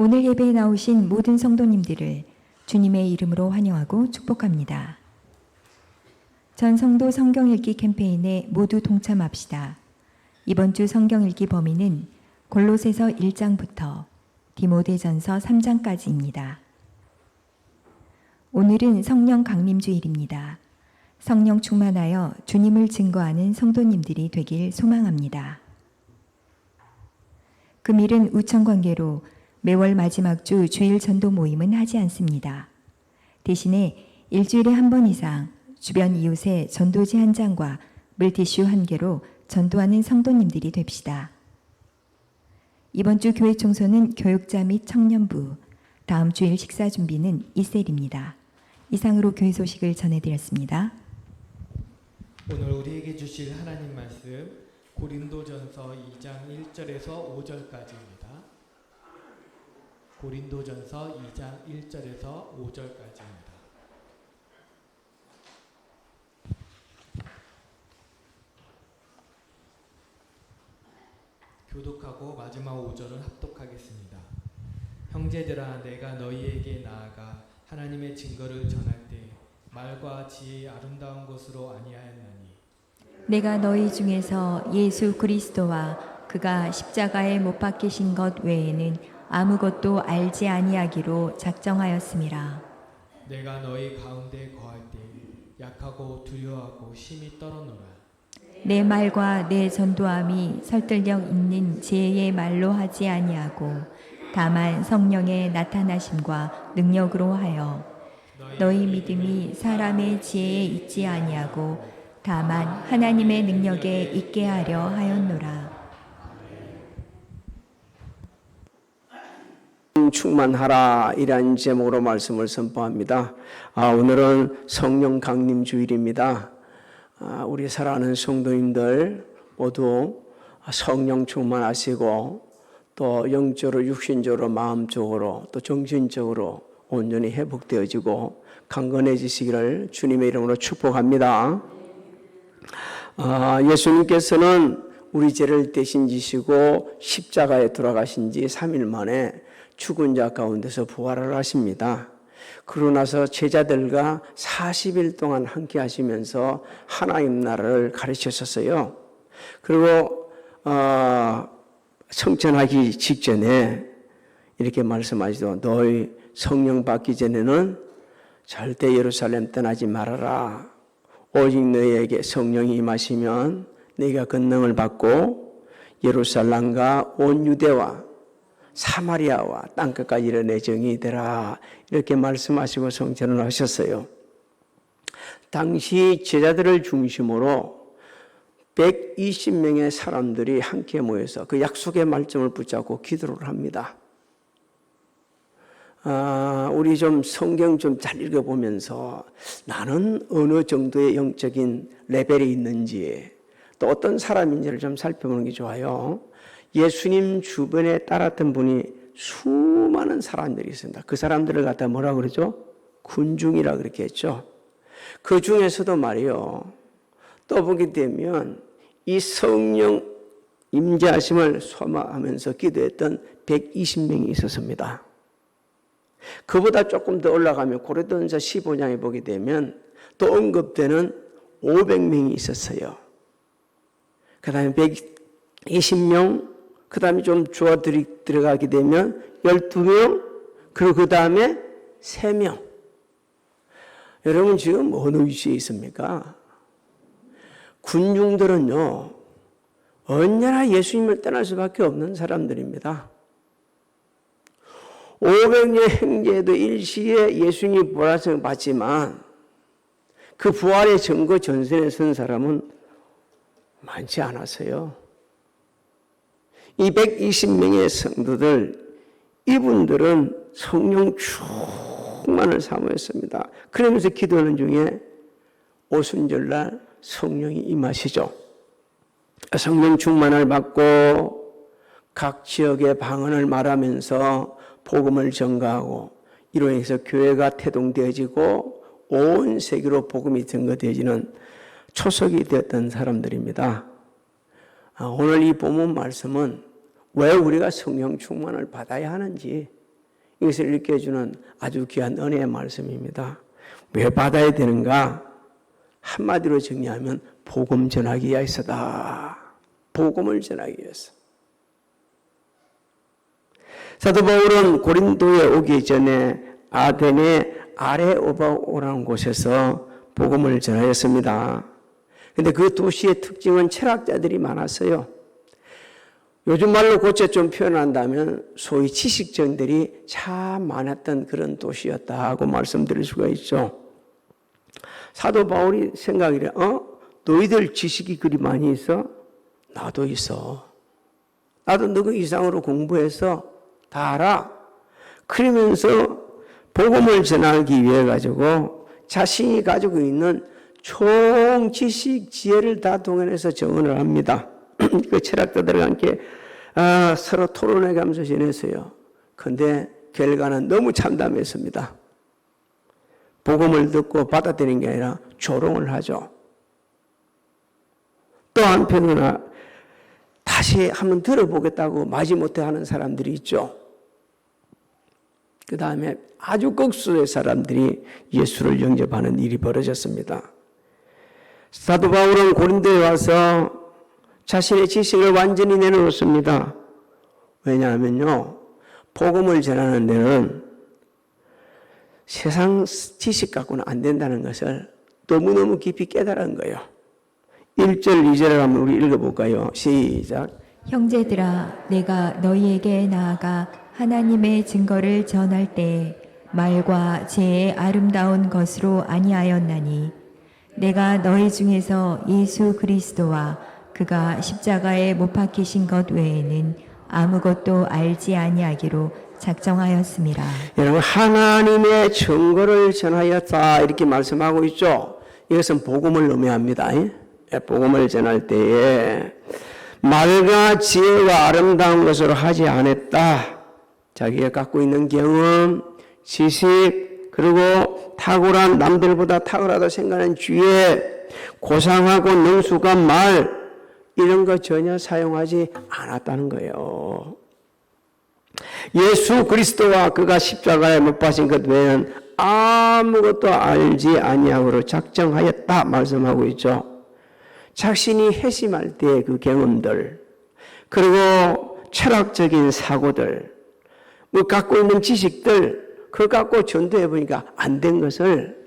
오늘 예배에 나오신 모든 성도님들을 주님의 이름으로 환영하고 축복합니다. 전 성도 성경 읽기 캠페인에 모두 동참합시다. 이번 주 성경 읽기 범위는 골로새서 1장부터 디모데전서 3장까지입니다. 오늘은 성령 강림주일입니다. 성령 충만하여 주님을 증거하는 성도님들이 되길 소망합니다. 금일은 우천 관계로 매월 마지막 주 주일 전도 모임은 하지 않습니다. 대신에 일주일에 한 번 이상 주변 이웃에 전도지 한 장과 물티슈 한 개로 전도하는 성도님들이 됩시다. 이번 주 교회 총소는 교육자 및 청년부, 다음 주일 식사 준비는 이셀입니다. 이상으로 교회 소식을 전해드렸습니다. 오늘 우리에게 주실 하나님 말씀 고린도전서 2장 1절에서 5절까지입니다. 고린도전서 2장 1절에서 5절까지입니다. 교독하고 마지막 5절을 합독하겠습니다. 형제들아, 내가 너희에게 나아가 하나님의 증거를 전할 때 말과 지혜의 아름다운 것으로 아니하였나니 내가 너희 중에서 예수 그리스도와 그가 십자가에 못 박히신 것 외에는 아무것도 알지 아니하기로 작정하였음이라. 내가 너희 가운데 거할 때 약하고 두려워하고 심히 떨어노라. 내 말과 내 전도함이 설득력 있는 지혜의 말로 하지 아니하고 다만 성령의 나타나심과 능력으로 하여 너희 믿음이 사람의 지혜에 있지 아니하고 다만 하나님의 능력에 있게 하려 하였노라. 충만하라 이란 제목으로 말씀을 선포합니다. 오늘은 성령 강림 주일입니다. 우리 사랑하는 성도님들 모두 성령 충만하시고 또 영적으로 육신적으로 마음적으로 또 정신적으로 온전히 회복되어지고 강건해지시기를 주님의 이름으로 축복합니다. 예수님께서는 우리 죄를 대신 지시고 십자가에 돌아가신 지 3일 만에 죽은 자 가운데서 부활을 하십니다. 그러고 나서 제자들과 40일 동안 함께 하시면서 하나님 나라를 가르치셨어요. 그리고 성천하기 직전에 이렇게 말씀하시죠. 너희 성령 받기 전에는 절대 예루살렘 떠나지 말아라. 오직 너희에게 성령이 임하시면 너희가 권능을 받고 예루살렘과 온 유대와 사마리아와 땅끝까지 이르는 정이 되라. 이렇게 말씀하시고 성천을 하셨어요. 당시 제자들을 중심으로 120명의 사람들이 함께 모여서 그 약속의 말씀을 붙잡고 기도를 합니다. 우리 좀 성경 좀 잘 읽어보면서 나는 어느 정도의 영적인 레벨이 있는지 또 어떤 사람인지를 좀 살펴보는 게 좋아요. 예수님 주변에 따랐던 분이 수많은 사람들이 있습니다. 그 사람들을 갖다 뭐라 그러죠? 군중이라 그렇게 했죠. 그 중에서도 말이요. 또 보게 되면 이 성령 임재하심을 소망하면서 기도했던 120명이 있었습니다. 그보다 조금 더 올라가면 고린도전서 15장에 보게 되면 또 언급되는 500명이 있었어요. 그 다음에 120명, 그 다음에 좀 들어가게 되면 12명, 그리고 그 다음에 3명. 여러분 지금 어느 위치에 있습니까? 군중들은요, 언제나 예수님을 떠날 수밖에 없는 사람들입니다. 500년 행제도 일시에 예수님이 부활을 받지만 그 부활의 증거 전선에 선 사람은 많지 않았어요. 220명의 성도들, 이분들은 성령 충만을 사모했습니다. 그러면서 기도하는 중에 오순절날 성령이 임하시죠. 성령 충만을 받고 각 지역의 방언을 말하면서 복음을 전가하고 이로 해서 교회가 태동되어지고 온 세계로 복음이 전거되어지는 초석이 되었던 사람들입니다. 오늘 이 본문 말씀은 왜 우리가 성령 충만을 받아야 하는지 이것을 일깨워주는 아주 귀한 은혜의 말씀입니다. 왜 받아야 되는가? 한마디로 정리하면 복음 전하기 위해서다. 복음을 전하기 위해서. 사도 바울은 고린도에 오기 전에 아덴의 아레오바고라는 곳에서 복음을 전하였습니다. 그런데 그 도시의 특징은 철학자들이 많았어요. 요즘 말로 고쳐 좀 표현한다면 소위 지식정들이 참 많았던 그런 도시였다고 말씀드릴 수가 있죠. 사도 바울이 생각이래. 너희들 지식이 그리 많이 있어? 나도 있어. 나도 너그 이상으로 공부해서 다 알아. 그러면서 복음을 전하기 위해 가지고 자신이 가지고 있는 총 지식, 지혜를 다 동원해서 정언을 합니다. 그 철학자들과 함께 서로 토론해 가면서 지냈어요. 그런데 결과는 너무 참담했습니다. 복음을 듣고 받아들이는 게 아니라 조롱을 하죠. 또 한편으로는 다시 한번 들어보겠다고 마지못해 하는 사람들이 있죠. 그 다음에 아주 극수의 사람들이 예수를 영접하는 일이 벌어졌습니다. 사도 바울은 고린도에 와서 자신의 지식을 완전히 내놓았습니다. 왜냐하면요, 복음을 전하는 데는 세상 지식 갖고는 안 된다는 것을 너무너무 깊이 깨달은 거예요. 1절, 2절을 한번 우리 읽어볼까요? 시작. 형제들아, 내가 너희에게 나아가 하나님의 증거를 전할 때 말과 제의 아름다운 것으로 아니하였나니 내가 너희 중에서 예수 그리스도와 그가 십자가에 못 박히신 것 외에는 아무것도 알지 아니하기로 작정하였습니다. 여러분, 하나님의 증거를 전하였다 이렇게 말씀하고 있죠. 이것은 복음을 의미합니다. 복음을 전할 때에 말과 지혜와 아름다운 것으로 하지 않았다. 자기가 갖고 있는 경험, 지식, 그리고 탁월한 남들보다 탁월하다 생각하는 지혜, 고상하고 능숙한 말 이런 거 전혀 사용하지 않았다는 거예요. 예수 그리스도와 그가 십자가에 못 박힌 것 외에는 아무것도 알지 아니하고로 작정하였다 말씀하고 있죠. 자신이 회심할 때의 그 경험들, 그리고 철학적인 사고들, 갖고 있는 지식들, 그걸 갖고 전도해 보니까 안 된 것을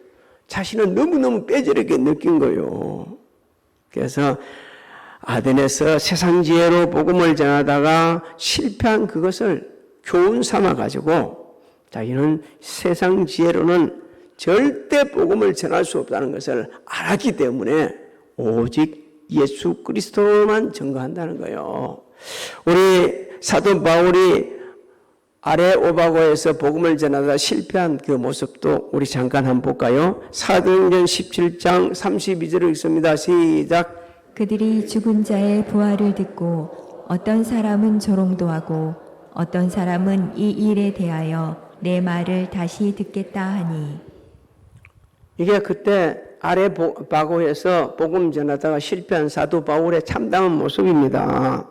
자신은 너무너무 빼지르게 느낀 거예요. 그래서 아덴에서 세상 지혜로 복음을 전하다가 실패한 그것을 교훈 삼아 가지고 자기는 세상 지혜로는 절대 복음을 전할 수 없다는 것을 알았기 때문에 오직 예수 그리스도만 증거한다는 거예요. 우리 사도 바울이 아레오바고에서 복음을 전하다 실패한 그 모습도 우리 잠깐 한번 볼까요? 사도행전 17장 32절을 읽습니다. 시작. 그들이 죽은 자의 부활을 듣고 어떤 사람은 조롱도 하고 어떤 사람은 이 일에 대하여 내 말을 다시 듣겠다 하니. 이게 그때 아레오바고에서 복음 전하다가 실패한 사도 바울의 참담한 모습입니다.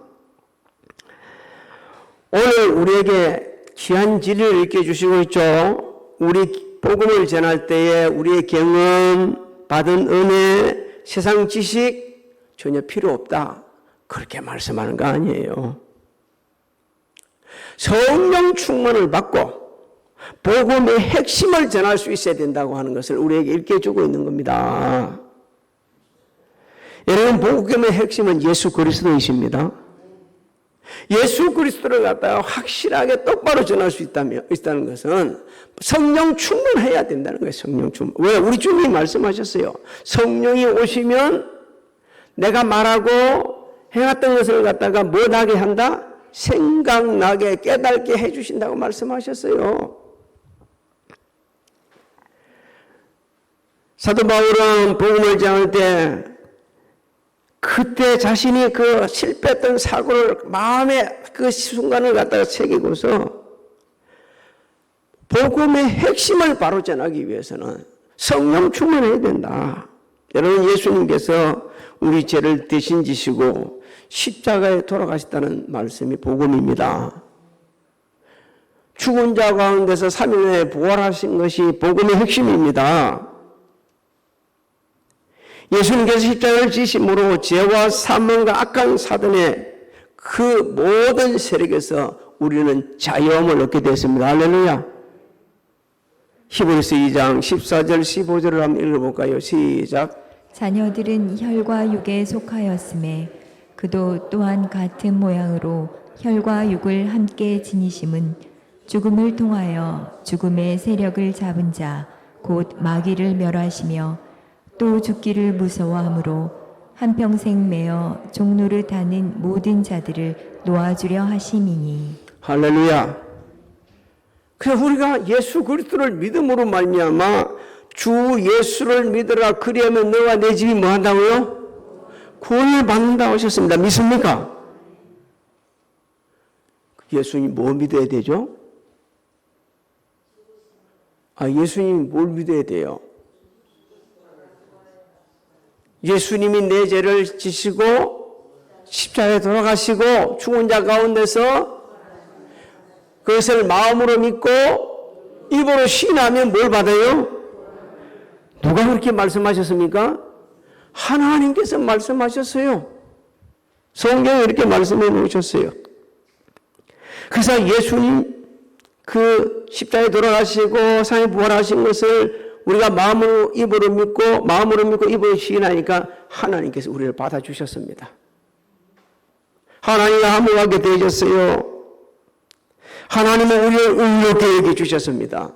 오늘 우리에게 귀한 진리를 일깨주시고 있죠. 우리 복음을 전할 때에 우리의 경험, 받은 은혜, 세상 지식 전혀 필요 없다. 그렇게 말씀하는 거 아니에요. 성령 충만을 받고 복음의 핵심을 전할 수 있어야 된다고 하는 것을 우리에게 일깨주고 있는 겁니다. 여러분, 복음의 핵심은 예수 그리스도이십니다. 예수 그리스도를 갖다가 확실하게 똑바로 전할 수 있다는 것은 성령 충만해야 된다는 거예요. 성령 충만. 왜? 우리 주님이 말씀하셨어요. 성령이 오시면 내가 말하고 행했던 것을 갖다가 뭐나게 한다? 생각나게 깨닫게 해주신다고 말씀하셨어요. 사도 바울은 복음을 전할 때 그때 자신이 그 실패했던 사고를 마음에 그 순간을 갖다가 새기고서 복음의 핵심을 바로 전하기 위해서는 성령 충만해야 된다. 여러분, 예수님께서 우리 죄를 대신 지시고 십자가에 돌아가셨다는 말씀이 복음입니다. 죽은 자 가운데서 3일 만에 부활하신 것이 복음의 핵심입니다. 예수님께서 십자가를 지심으로 죄와 사망과 악한 사단의 그 모든 세력에서 우리는 자유함을 얻게 됐습니다. 할렐루야. 히브리서 2장 14절 15절을 한번 읽어볼까요? 시작. 자녀들은 혈과 육에 속하였음에 그도 또한 같은 모양으로 혈과 육을 함께 지니심은 죽음을 통하여 죽음의 세력을 잡은 자 곧 마귀를 멸하시며 또 죽기를 무서워하므로 한평생 매어 종노릇 하는 모든 자들을 놓아주려 하심이니. 할렐루야. 그래서 우리가 예수 그리스도를 믿음으로 말미암아 주 예수를 믿으라 그리하면 너와 내 집이 뭐 한다고요? 구원을 받는다고 하셨습니다. 믿습니까? 예수님 뭐 믿어야 되죠? 예수님 뭘 믿어야 돼요? 예수님이 내 죄를 지시고 십자가에 돌아가시고 죽은 자 가운데서 그것을 마음으로 믿고 입으로 시인하면 뭘 받아요? 누가 그렇게 말씀하셨습니까? 하나님께서 말씀하셨어요. 성경에 이렇게 말씀해 놓으셨어요. 그래서 예수님 그 십자가에 돌아가시고 산에 부활하신 것을 우리가 마음으로 입으로 믿고 입으로 시인하니까 하나님께서 우리를 받아주셨습니다. 하나님과 화목하게 되셨어요. 하나님은 우리를 의롭게 여겨주셨습니다.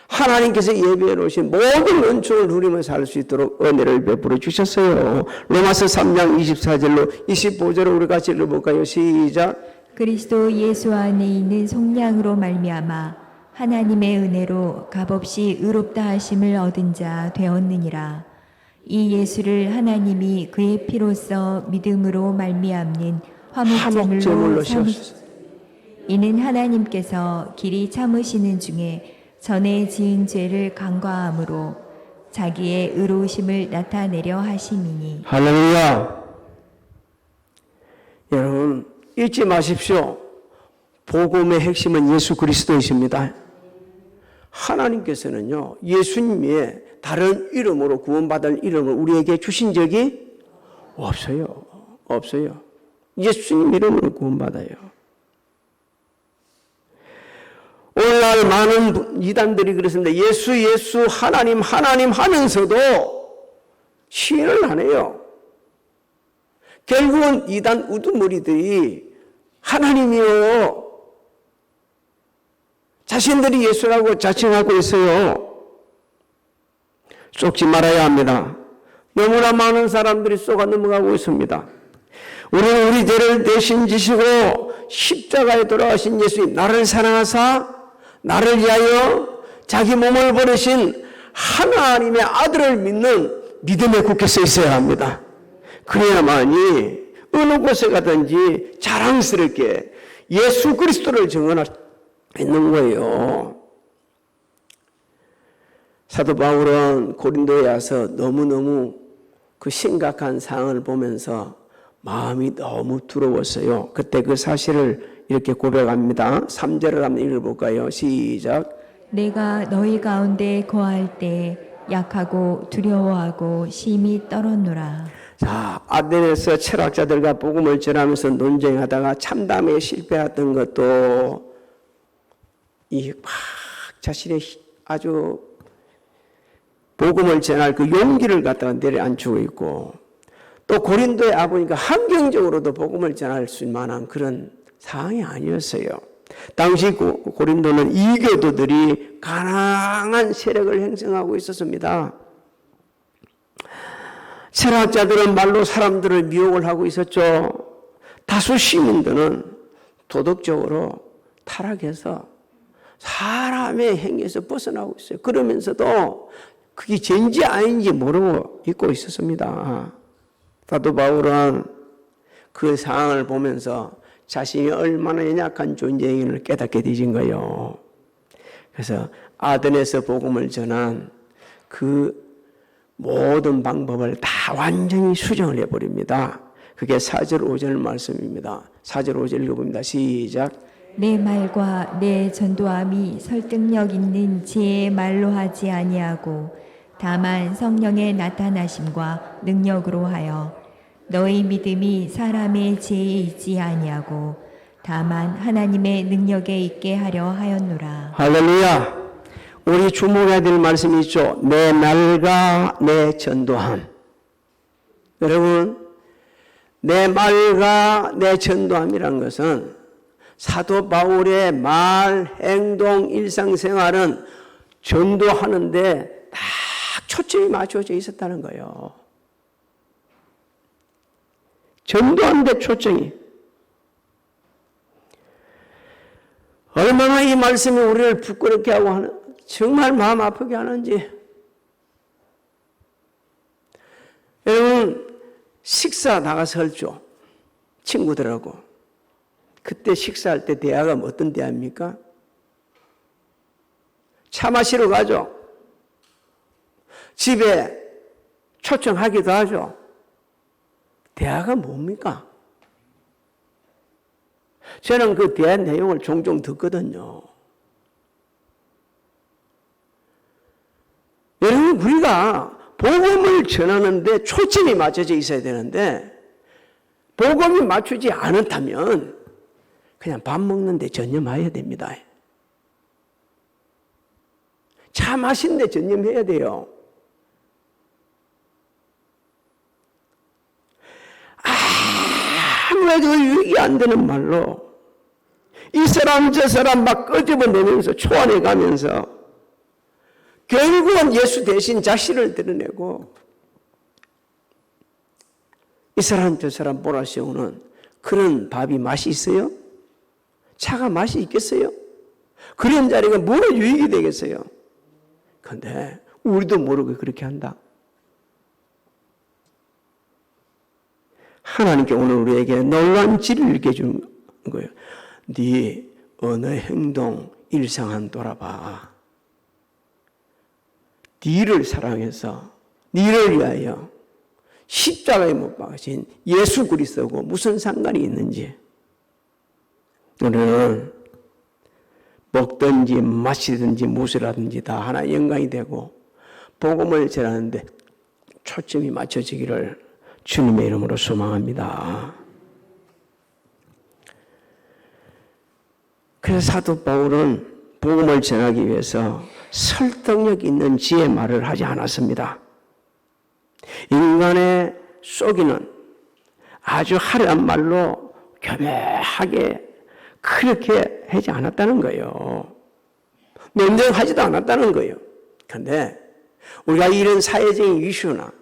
하나님께서 예비해 놓으신 모든 은총을 누리며 살 수 있도록 은혜를 베풀어 주셨어요. 로마서 3장 24절로 25절을 우리 같이 읽어볼까요? 시작. 그리스도 예수 안에 있는 속량으로 말미암아 하나님의 은혜로 값없이 의롭다 하심을 얻은 자 되었느니라. 이 예수를 하나님이 그의 피로써 믿음으로 말미암는 화목제물로 삼으셨으니 이는 하나님께서 길이 참으시는 중에 전에 지은 죄를 간과함으로 자기의 의로우심을 나타내려 하심이니. 할렐루야. 여러분 잊지 마십시오. 복음의 핵심은 예수 그리스도이십니다. 하나님께서는요, 예수님의 다른 이름으로 구원받을 이름을 우리에게 주신 적이 없어요. 없어요. 예수님 이름으로 구원받아요. 오늘날 많은 이단들이 그렇습니다. 예수 하나님 하면서도 시인을 안 해요. 결국은 이단 우두머리들이 하나님이요, 자신들이 예수라고 자칭하고 있어요. 속지 말아야 합니다. 너무나 많은 사람들이 쏘가 넘어가고 있습니다. 우리는 우리 죄를 대신 지시고 십자가에 돌아가신 예수님, 나를 사랑하사 나를 위하여 자기 몸을 버리신 하나님의 아들을 믿는 믿음의 굳게 서 있어야 합니다. 그래야만이 어느 곳에 가든지 자랑스럽게 예수 그리스도를 증언할 수 있는 거예요. 사도 바울은 고린도에 와서 너무너무 그 심각한 상황을 보면서 마음이 너무 두려웠어요. 그때 그 사실을 이렇게 고백합니다. 3절을 한번 읽어볼까요? 시작. 내가 너희 가운데 거할 때 약하고 두려워하고 심히 떨었노라. 자, 아덴에서 철학자들과 복음을 전하면서 논쟁하다가 참담에 실패했던 것도 이 막 자신의 아주 복음을 전할 그 용기를 갖다가 내려앉히고 있고, 또 고린도에 와보니까 환경적으로도 복음을 전할 수 있는 만한 그런 상황이 아니었어요. 당시 고린도는 이교도들이 가난한 세력을 형성하고 있었습니다. 철학자들은 말로 사람들을 미혹을 하고 있었죠. 다수 시민들은 도덕적으로 타락해서 사람의 행위에서 벗어나고 있어요. 그러면서도 그게 죄인지 아닌지 모르고 있고 있었습니다. 사도 바울은 그 상황을 보면서 자신이 얼마나 연약한 존재인을 깨닫게 되신 거예요. 그래서 아덴에서 복음을 전한 그 모든 방법을 다 완전히 수정을 해버립니다. 그게 4절 5절 말씀입니다. 4절 5절 읽어봅니다. 시작. 내 말과 내 전도함이 설득력 있는 지혜의 말로 하지 아니하고 다만 성령의 나타나심과 능력으로 하여 너희 믿음이 사람의 지혜에 있지 아니하고 다만 하나님의 능력에 있게 하려 하였노라. 할렐루야. 우리 주목해야 될 말씀이 있죠. 내 말과 내 전도함. 여러분, 내 말과 내 전도함이란 것은 사도 바울의 말, 행동, 일상생활은 전도하는데 딱 초점이 맞춰져 있었다는 거예요. 전도하는데 초점이. 얼마나 이 말씀이 우리를 부끄럽게 하고 하는, 정말 마음 아프게 하는지. 여러분, 식사 나가서 할죠. 친구들하고. 그때 식사할 때 대화가 어떤 대화입니까? 차 마시러 가죠. 집에 초청하기도 하죠. 대화가 뭡니까? 저는 그 대화 내용을 종종 듣거든요. 여러분, 우리가 복음을 전하는데 초점이 맞춰져 있어야 되는데 복음이 맞추지 않았다면 그냥 밥 먹는데 전념해야 됩니다. 차 마시는데 전념해야 돼요. 아무래도 유익이 안 되는 말로 이 사람 저 사람 막 끄집어내면서 초안해가면서 결국은 예수 대신 자신을 드러내고 이 사람 저 사람 몰아세우는 그런 밥이 맛이 있어요? 차가 맛이 있겠어요? 그런 자리가 뭐가 유익이 되겠어요? 그런데 우리도 모르고 그렇게 한다. 하나님께 오늘 우리에게 놀라운 지혜를 이렇게 준 거예요. 네 언어, 행동, 일상한 돌아봐. 네를 사랑해서 네를 위하여 십자가에 못 박으신 예수 그리스도하고 무슨 상관이 있는지. 우리는 먹든지 마시든지 무엇을 하든지 다 하나의 영광이 되고 복음을 전하는데 초점이 맞춰지기를 주님의 이름으로 소망합니다. 그래서 사도 바울은 복음을 전하기 위해서 설득력 있는 지혜의 말을 하지 않았습니다. 인간의 속이는 아주 화려한 말로 교묘하게 그렇게 하지 않았다는 거예요. 논쟁하지도 않았다는 거예요. 그런데 우리가 이런 사회적인 이슈나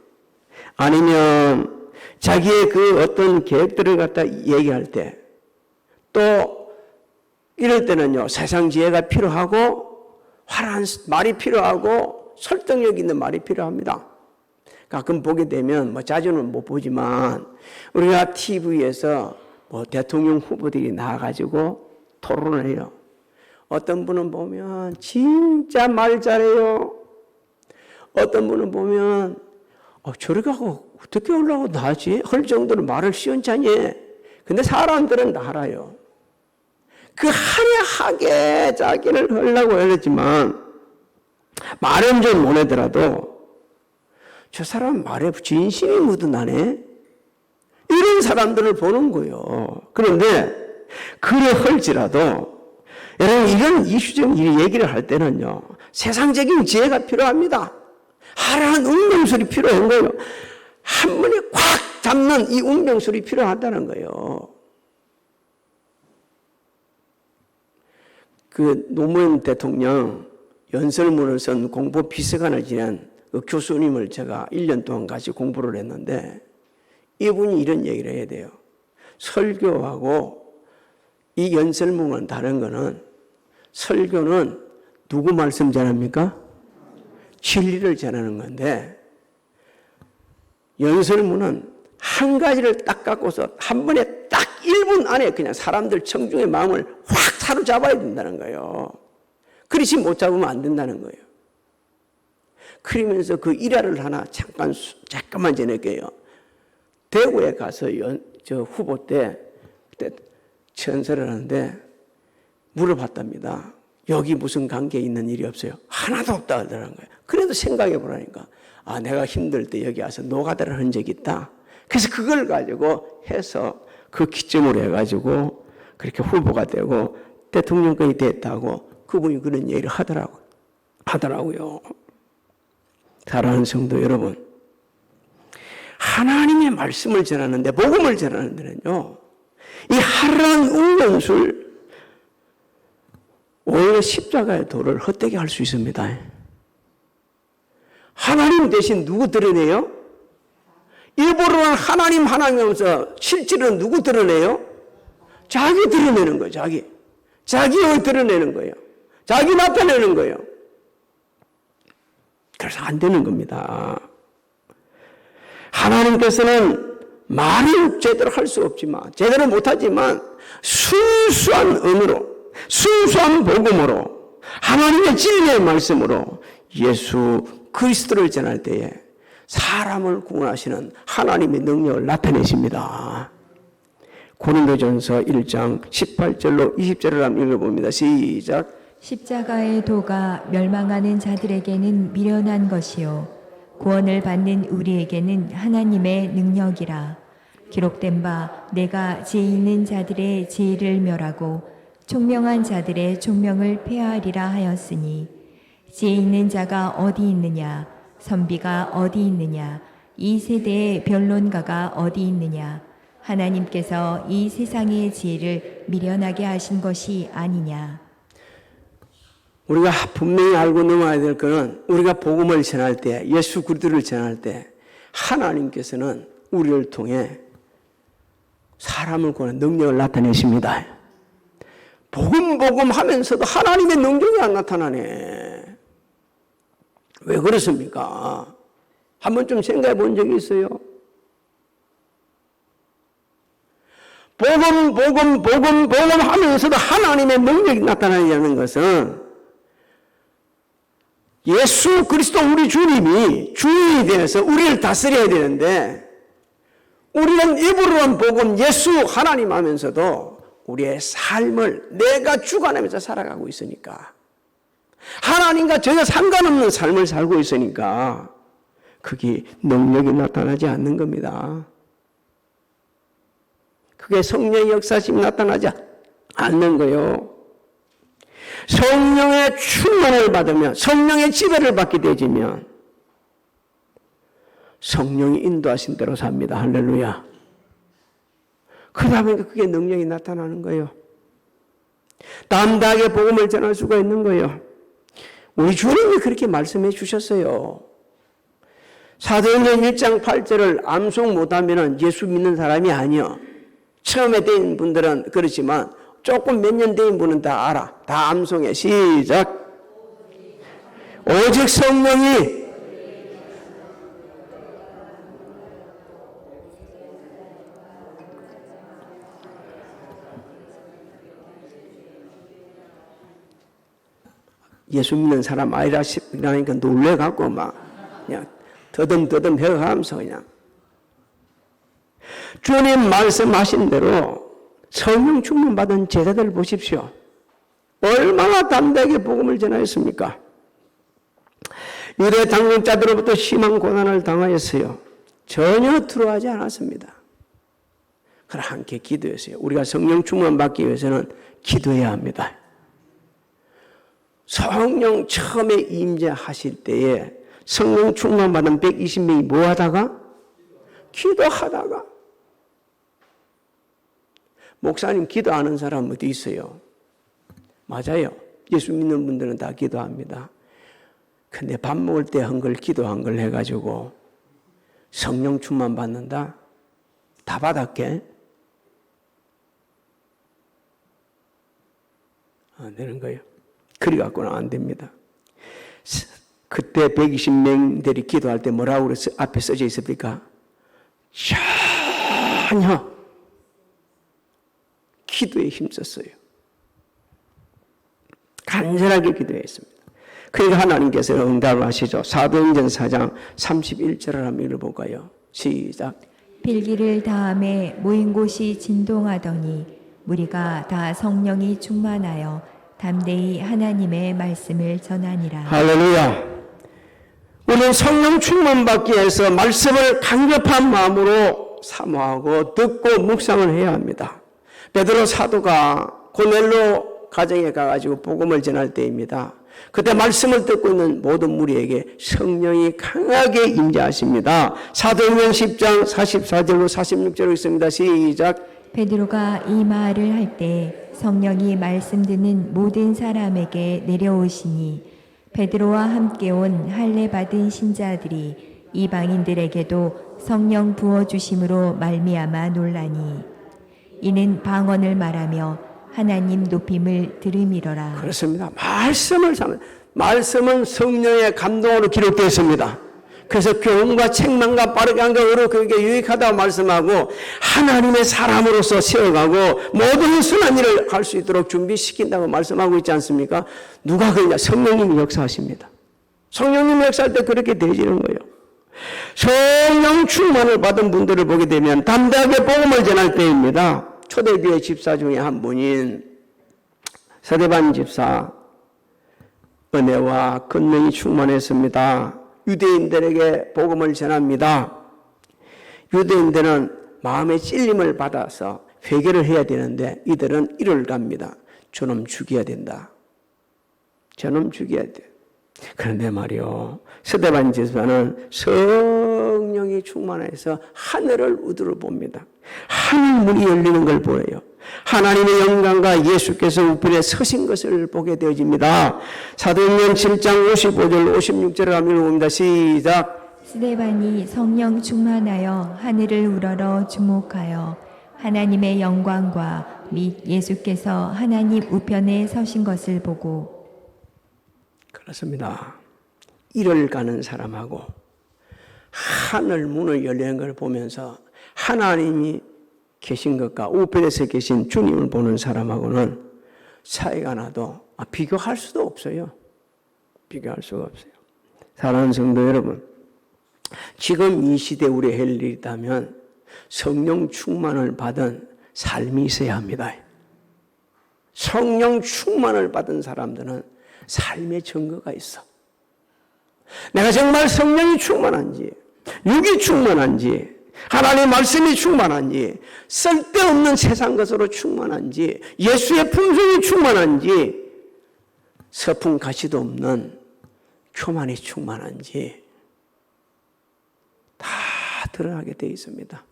아니면 자기의 그 어떤 계획들을 갖다 얘기할 때 또 이럴 때는요, 세상 지혜가 필요하고 화려한 말이 필요하고 설득력 있는 말이 필요합니다. 가끔 보게 되면 뭐 자주는 못 보지만 우리가 TV에서 뭐 대통령 후보들이 나와가지고 토론을 해요. 어떤 분은 보면 진짜 말 잘해요. 어떤 분은 보면 저렇게 하고 어떻게 하려고 하지? 할 정도로 말을 시원찮니? 근데 사람들은 다 알아요. 그 화려하게 자기를 하려고 하려지만 말은 좀 못하더라도 저 사람 말에 진심이 묻어나네? 이런 사람들을 보는 거예요. 그런데 그래 할지라도 여러분 이런 이슈적인 얘기를 할 때는요, 세상적인 지혜가 필요합니다. 화려한 운명술이 필요한 거예요. 한 번에 꽉 잡는 이 운명술이 필요하다는 거예요. 그 노무현 대통령 연설문을 쓴 공보 비서관을 지낸 그 교수님을 제가 1년 동안 같이 공부를 했는데 이분이 이런 얘기를 해야 돼요. 설교하고 이 연설문은 다른 거는 설교는 누구 말씀 전합니까? 진리를 전하는 건데 연설문은 한 가지를 딱 갖고서 한 번에 딱 1분 안에 그냥 사람들 청중의 마음을 확 사로잡아야 된다는 거예요. 그렇지 못 잡으면 안 된다는 거예요. 그러면서 그 일화를 하나 잠깐만 전할게요. 대구에 가서 저 후보 때 그때 천설을 하는데 물어봤답니다. 여기 무슨 관계 있는 일이 없어요? 하나도 없다 하더라는 거예요. 그래도 생각해 보라니까. 아, 내가 힘들 때 여기 와서 노가다를 한 적이 있다. 그래서 그걸 가지고 해서 그 기점으로 해가지고 그렇게 후보가 되고 대통령까지 됐다고 그분이 그런 얘기를 하더라고요. 사랑하는 성도 여러분, 하나님의 말씀을 전하는데, 복음을 전하는 데는요, 이 하라는 운명술, 오히려 십자가의 도를 헛되게 할 수 있습니다. 하나님 대신 누구 드러내요? 일부러는 하나님 하면서 실제로는 누구 드러내요? 자기 드러내는 거예요. 자기를 드러내는 거예요. 자기 나타내는 거예요. 그래서 안 되는 겁니다. 하나님께서는 말을 제대로 할 수 없지만, 제대로 못하지만 순수한 언어로, 순수한 복음으로, 하나님의 진리의 말씀으로 예수 그리스도를 전할 때에 사람을 구원하시는 하나님의 능력을 나타내십니다. 고린도전서 1장 18절로 20절을 한번 읽어봅니다. 시작. 십자가의 도가 멸망하는 자들에게는 미련한 것이요 구원을 받는 우리에게는 하나님의 능력이라. 기록된 바 내가 죄 있는 자들의 죄를 멸하고 총명한 자들의 총명을 폐하리라 하였으니 죄 있는 자가 어디 있느냐 선비가 어디 있느냐 이 세대의 변론가가 어디 있느냐 하나님께서 이 세상의 죄를 미련하게 하신 것이 아니냐. 우리가 분명히 알고 넘어야 될 것은 우리가 복음을 전할 때, 예수 그리스도를 전할 때 하나님께서는 우리를 통해 사람을 구하는 능력을 나타내십니다. 복음 하면서도 하나님의 능력이 안 나타나네. 왜 그렇습니까? 한번 좀 생각해 본 적이 있어요? 복음 하면서도 하나님의 능력이 나타나려는 것은 예수 그리스도 우리 주님이 주인이 되어서 우리를 다스려야 되는데 우리는 입으로는 복음 예수 하나님 하면서도 우리의 삶을 내가 주관하면서 살아가고 있으니까 하나님과 전혀 상관없는 삶을 살고 있으니까 그게 능력이 나타나지 않는 겁니다. 그게 성령의 역사심이 나타나지 않는 거예요. 성령의 충만을 받으면 성령의 지배를 받게 되지면 성령이 인도하신 대로 삽니다. 할렐루야. 그러다 보니까 그게 능력이 나타나는 거예요. 담대하게 복음을 전할 수가 있는 거예요. 우리 주님이 그렇게 말씀해 주셨어요. 사도행전 1장 8절을 암송 못하면 예수 믿는 사람이 아니요. 처음에 된 분들은 그렇지만 조금 몇 년 된 분은 다 알아. 다 암송해. 시작. 오직 성령이 예수 믿는 사람 아니라 싶으니까 놀래갖고 막 그냥 더듬더듬 해가면서 그냥 주님 말씀하신 대로 성령 충만 받은 제자들 보십시오. 얼마나 담대하게 복음을 전하였습니까? 유대 당론자들로부터 심한 고난을 당하였어요. 전혀 두려워하지 않았습니다. 그러나 함께 기도했어요. 우리가 성령 충만 받기 위해서는 기도해야 합니다. 성령 처음에 임재하실 때에 성령 충만 받은 120명이 뭐 하다가? 기도하다가. 목사님 기도하는 사람 어디 있어요? 맞아요. 예수 믿는 분들은 다 기도합니다. 근데 밥 먹을 때 한 걸 기도한 걸 해가지고 성령 충만 받는다? 다 받았게? 안 되는 거예요. 그리 갖고는 안 됩니다. 그때 120명들이 기도할 때 뭐라고 그래서 앞에 써져 있습니까? 전혀 기도에 힘썼어요. 간절하게 기도했습니다. 그러니까 하나님께서 응답을 하시죠. 사도행전 4장 31절을 한번 읽어볼까요? 시작. 필기를 다음에 모인 곳이 진동하더니 무리가 다 성령이 충만하여 담대히 하나님의 말씀을 전하니라. 할렐루야. 우리는 성령 충만받기 위해서 말씀을 강력한 마음으로 사모하고 듣고 묵상을 해야 합니다. 베드로 사도가 고넬로 가정에 가가지고 복음을 전할 때입니다. 그때 말씀을 듣고 있는 모든 무리에게 성령이 강하게 임재하십니다. 사도행전 10장 44절로 46절로 있습니다. 시작. 베드로가 이 말을 할 때 성령이 말씀 듣는 모든 사람에게 내려오시니 베드로와 함께 온 할례 받은 신자들이 이방인들에게도 성령 부어 주심으로 말미암아 놀라니 이는 방언을 말하며 하나님 높임을 들음이러라. 그렇습니다. 말씀은 성령의 감동으로 기록되어 있습니다. 그래서 교훈과 책망과 빠르게 한가으로 그에게 유익하다고 말씀하고 하나님의 사람으로서 세워가고 모든 선한 일을 할 수 있도록 준비시킨다고 말씀하고 있지 않습니까? 누가 그러냐? 성령님이 역사하십니다. 성령님이 역사할 때 그렇게 되어지는 거예요. 성령 충만을 받은 분들을 보게 되면 담대하게 복음을 전할 때입니다. 초대교회 집사 중에 한 분인 스데반 집사, 은혜와 권능이 충만했습니다. 유대인들에게 복음을 전합니다. 유대인들은 마음의 찔림을 받아서 회개를 해야 되는데 이들은 이를 갑니다. 저놈 죽여야 된다. 저놈 죽여야 돼. 그런데 말이요, 스데반 집사는 성령이 충만해서 하늘을 우두를 봅니다. 하늘 문이 열리는 걸 보여요. 하나님의 영광과 예수께서 우편에 서신 것을 보게 되어집니다. 사도행전 7장 55절 56절을 한번 읽어봅니다. 시작. 스데반이 성령 충만하여 하늘을 우러러 주목하여 하나님의 영광과 및 예수께서 하나님 우편에 서신 것을 보고. 그렇습니다. 일을 가는 사람하고 하늘 문을 열리는 걸 보면서 하나님이 계신 것과 우편에서 계신 주님을 보는 사람하고는 차이가 나도 비교할 수도 없어요. 비교할 수가 없어요. 사랑하는 성도 여러분, 지금 이 시대에 우리 할 일이 있다면 성령 충만을 받은 삶이 있어야 합니다. 성령 충만을 받은 사람들은 삶의 증거가 있어. 내가 정말 성령이 충만한지, 육이 충만한지, 하나님의 말씀이 충만한지, 쓸데없는 세상 것으로 충만한지, 예수의 품성이 충만한지, 서풍 가시도 없는 교만이 충만한지 다 드러나게 되어 있습니다.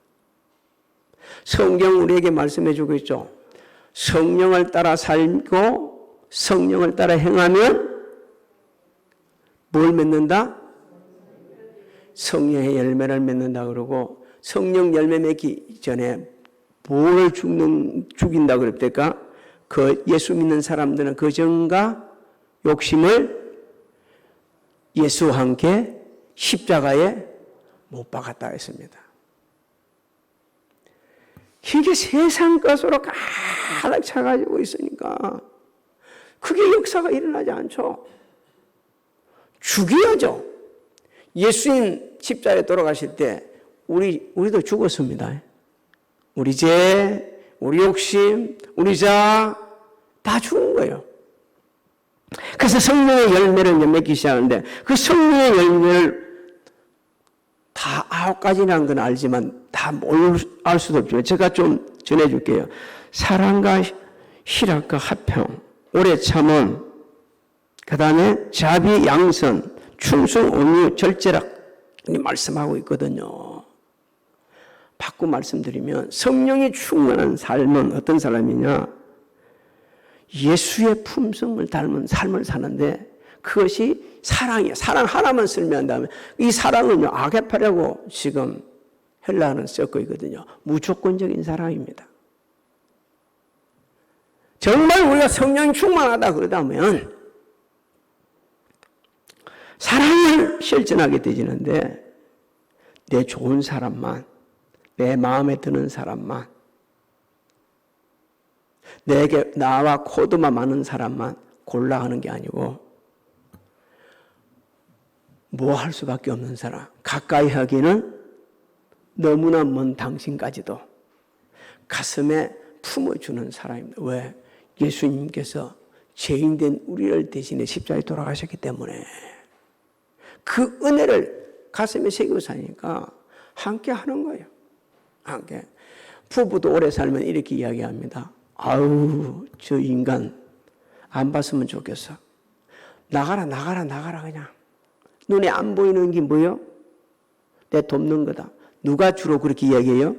성경 우리에게 말씀해 주고 있죠. 성령을 따라 살고 성령을 따라 행하면 뭘 맺는다? 성령의 열매를 맺는다 그러고, 성령 열매 맺기 전에 뭘 죽인다 그랬을까? 그 예수 믿는 사람들은 그 정과 욕심을 예수와 함께 십자가에 못 박았다 했습니다. 이게 세상 것으로 가득 차가지고 있으니까 그게 역사가 일어나지 않죠. 죽여야죠. 예수님 십자가에 돌아가실 때 우리도 죽었습니다. 우리 죄, 우리 욕심, 우리 자 다 죽은 거예요. 그래서 성령의 열매를 맺기 시작하는데 그 성령의 열매를 다 9가지라는 건 알지만 다 알 수도 없지만 제가 좀 전해줄게요. 사랑과 희락과 화평, 오래 참음, 그 다음에 자비, 양선, 충성, 온유, 절제락 말씀하고 있거든요. 바꾸 말씀드리면 성령이 충만한 삶은 어떤 사람이냐? 예수의 품성을 닮은 삶을 사는데 그것이 사랑이에요. 사랑 하나만 설명한다면 이 사랑은 아게파라고 지금 헬라어는 쓰고 있거든요. 무조건적인 사랑입니다. 정말 우리가 성령이 충만하다 그러다면 사랑을 실천하게 되지는데 내 좋은 사람만, 내 마음에 드는 사람만, 내게 나와 코드만 맞는 사람만 골라 하는 게 아니고 뭐 할 수밖에 없는 사람, 가까이 하기는 너무나 먼 당신까지도 가슴에 품어주는 사람입니다. 왜? 예수님께서 죄인된 우리를 대신해 십자가에 돌아가셨기 때문에 그 은혜를 가슴에 새기고 사니까 함께 하는 거예요. 함께. 부부도 오래 살면 이렇게 이야기합니다. 아우, 저 인간 안 봤으면 좋겠어. 나가라 그냥. 눈에 안 보이는 게 뭐요? 내 돕는 거다. 누가 주로 그렇게 이야기해요?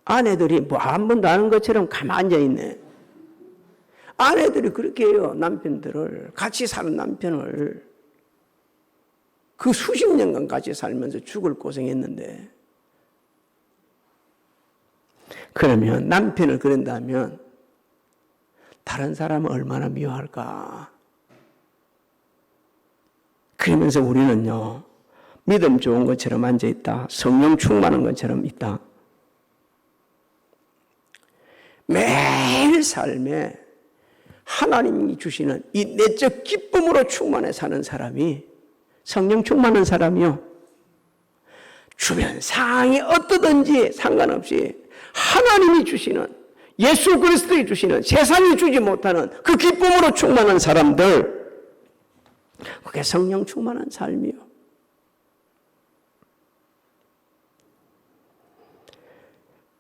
아내들이 뭐 한 번도 아는 것처럼 가만히 앉아있네. 아내들이 그렇게 해요. 남편들을. 같이 사는 남편을. 그 수십 년간 같이 살면서 죽을 고생했는데. 그러면 남편을 그런다면 다른 사람은 얼마나 미워할까? 그러면서 우리는요, 믿음 좋은 것처럼 앉아있다. 성령 충만한 것처럼 있다. 매일 삶에 하나님이 주시는 이 내적 기쁨으로 충만해 사는 사람이, 성령 충만한 사람이요, 주변 상황이 어떠든지 상관없이 하나님이 주시는, 예수 그리스도이 주시는, 세상이 주지 못하는 그 기쁨으로 충만한 사람들, 그게 성령 충만한 삶이요.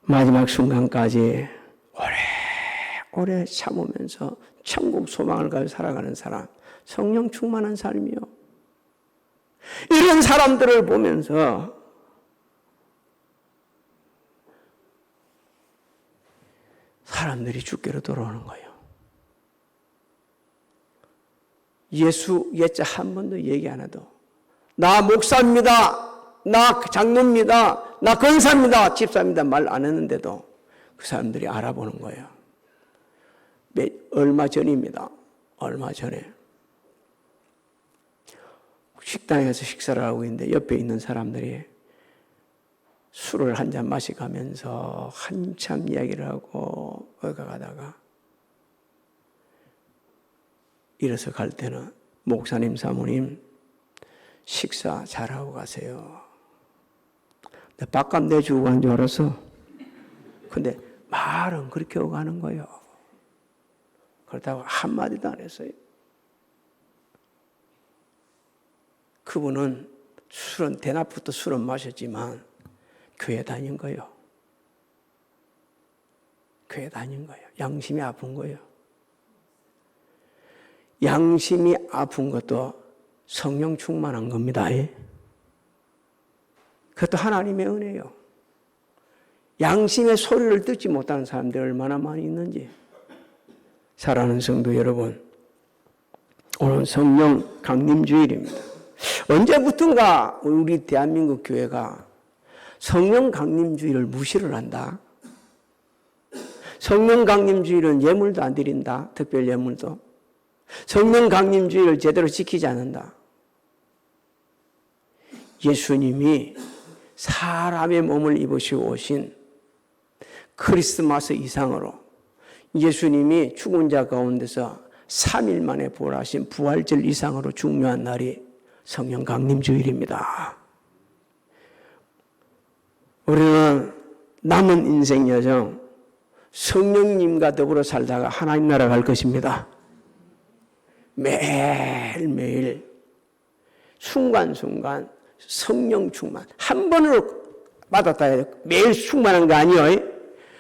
마지막 순간까지 오래 참으면서 천국 소망을 가지고 살아가는 사람, 성령 충만한 삶이요. 이런 사람들을 보면서 사람들이 주께로 돌아오는 거예요. 예수 예자 한 번도 얘기 안 해도 나 목사입니다, 나 장로입니다, 나 권사입니다, 집사입니다 말 안 했는데도 그 사람들이 알아보는 거예요. 얼마 전입니다. 얼마 전에 식당에서 식사를 하고 있는데 옆에 있는 사람들이 술을 한 잔 마시가면서 한참 이야기를 하고 가다가 일어서 갈 때는 목사님, 사모님 식사 잘하고 가세요. 내 밥값 내주고 간 줄 알았어. 근데 말은 그렇게 하고 가는 거예요. 그렇다고 한마디도 안 했어요. 그분은 술은 대낮부터 술은 마셨지만 교회 다닌 거예요. 교회 다닌 거예요. 양심이 아픈 거예요. 양심이 아픈 것도 성령 충만한 겁니다. 그것도 하나님의 은혜예요. 양심의 소리를 듣지 못하는 사람들이 얼마나 많이 있는지. 사랑하는 성도 여러분, 오늘 성령 강림주일입니다. 언제부턴가 우리 대한민국 교회가 성령 강림주의를 무시를 한다. 성령 강림주의는 예물도 안 드린다. 특별 예물도. 성령 강림주의를 제대로 지키지 않는다. 예수님이 사람의 몸을 입으시고 오신 크리스마스 이상으로 예수님이 죽은 자 가운데서 3일 만에 부활하신 부활절 이상으로 중요한 날이 성령 강림주일입니다. 우리는 남은 인생 여정 성령님과 더불어 살다가 하나님 나라 갈 것입니다. 매일매일 순간순간 성령 충만. 한 번으로 받았다 해야 돼. 매일 충만한 거 아니에요.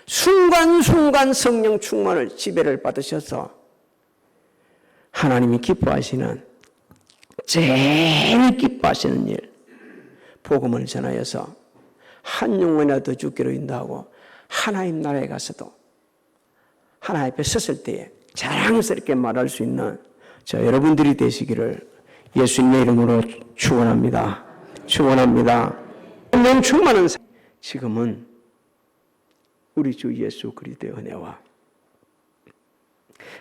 순간순간 성령 충만을 지배를 받으셔서 하나님이 기뻐하시는, 제일 기뻐하시는 일, 복음을 전하여서 한 영혼이라도 죽기로 인도하고 하나님 나라에 가서도 하나님 앞에 섰을 때에 자랑스럽게 말할 수 있는 저 여러분들이 되시기를 예수님의 이름으로 축원합니다. 축원합니다. 성령 충만한 지금은 우리 주 예수 그리스도의 은혜와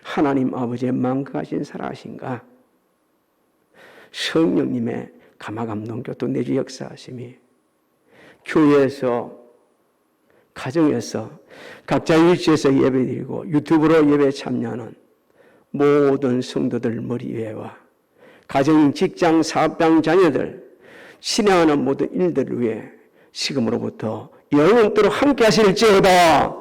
하나님 아버지의 만극하신 살아하신가 성령님의 감화감동 교통 내주 역사하심이 교회에서, 가정에서, 각자 위치에서 예배드리고 유튜브로 예배 참여하는 모든 성도들 머리 위에와 가정, 직장, 사업장 자녀들, 신앙하는 모든 일들을 위해 지금으로부터 영원토록 함께 하실지어다.